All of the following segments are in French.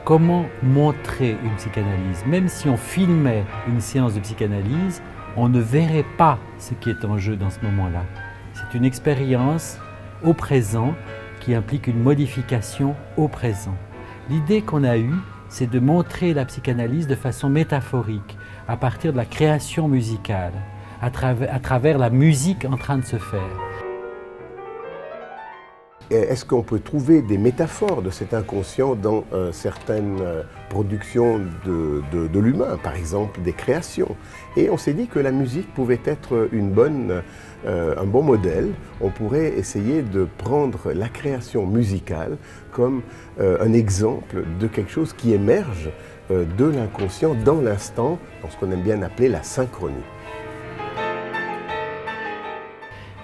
comment montrer une psychanalyse? Même si on filmait une séance de psychanalyse, on ne verrait pas ce qui est en jeu dans ce moment-là. C'est une expérience au présent qui implique une modification au présent. L'idée qu'on a eue, c'est de montrer la psychanalyse de façon métaphorique, à partir de la création musicale, à travers la musique en train de se faire. Est-ce qu'on peut trouver des métaphores de cet inconscient dans certaines productions de l'humain, par exemple des créations? Et on s'est dit que la musique pouvait être un bon modèle. On pourrait essayer de prendre la création musicale comme un exemple de quelque chose qui émerge de l'inconscient dans l'instant, dans ce qu'on aime bien appeler la synchronie.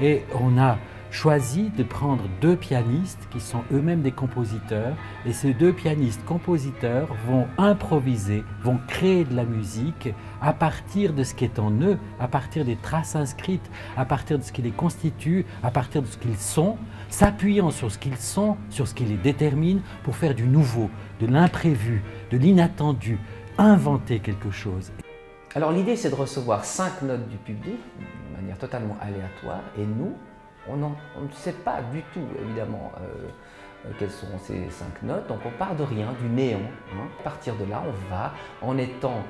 Et on a choisi de prendre deux pianistes qui sont eux-mêmes des compositeurs, et ces deux pianistes-compositeurs vont improviser, vont créer de la musique à partir de ce qui est en eux, à partir des traces inscrites, à partir de ce qui les constitue, à partir de ce qu'ils sont, s'appuyant sur ce qu'ils sont, sur ce qui les détermine, pour faire du nouveau, de l'imprévu, de l'inattendu, inventer quelque chose. Alors l'idée, c'est de recevoir 5 notes du public, de manière totalement aléatoire, et nous, on ne sait pas du tout, évidemment, quelles sont ces 5 notes, donc on part de rien, du néant. Hein. À partir de là, on va, en étant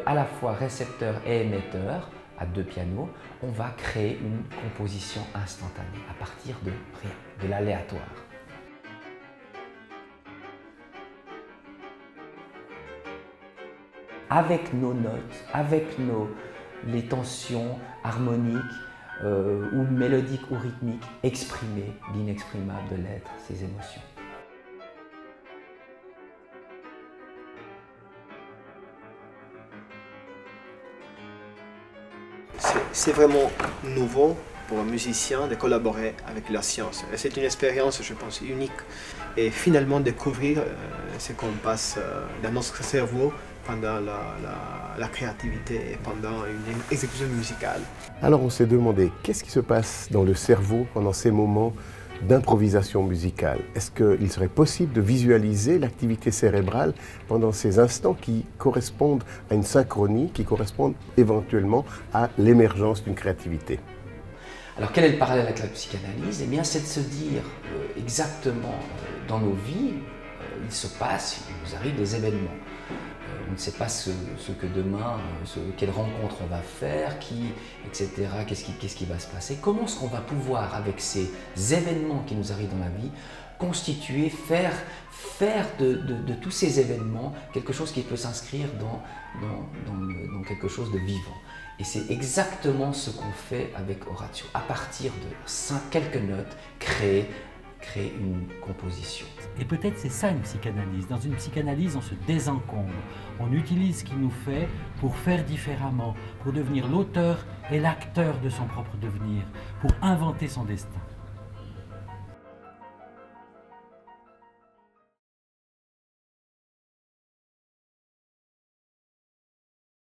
à la fois récepteur et émetteur, à deux pianos, on va créer une composition instantanée, à partir de rien, de l'aléatoire. Avec nos notes, avec les tensions harmoniques, ou mélodiques ou rythmiques, exprimer l'inexprimable de l'être, ses émotions. C'est vraiment nouveau pour un musicien de collaborer avec la science. C'est une expérience, je pense, unique. Et finalement découvrir ce qu'on passe dans notre cerveau pendant la créativité et pendant une exécution musicale. Alors on s'est demandé, qu'est-ce qui se passe dans le cerveau pendant ces moments d'improvisation musicale? Est-ce qu'il serait possible de visualiser l'activité cérébrale pendant ces instants qui correspondent à une synchronie, qui correspondent éventuellement à l'émergence d'une créativité? Alors quel est le parallèle avec la psychanalyse? Eh bien c'est de se dire exactement dans nos vies, il se passe, il nous arrive des événements. On ne sait pas ce que demain, quelle rencontre on va faire, etc. Qu'est-ce qui va se passer. Comment est-ce qu'on va pouvoir, avec ces événements qui nous arrivent dans la vie, constituer, faire de tous ces événements quelque chose qui peut s'inscrire dans quelque chose de vivant. Et c'est exactement ce qu'on fait avec Oratio. À partir de quelques notes, créer une composition. Et peut-être c'est ça une psychanalyse. Dans une psychanalyse, on se désencombre. On utilise ce qui nous fait pour faire différemment, pour devenir l'auteur et l'acteur de son propre devenir, pour inventer son destin.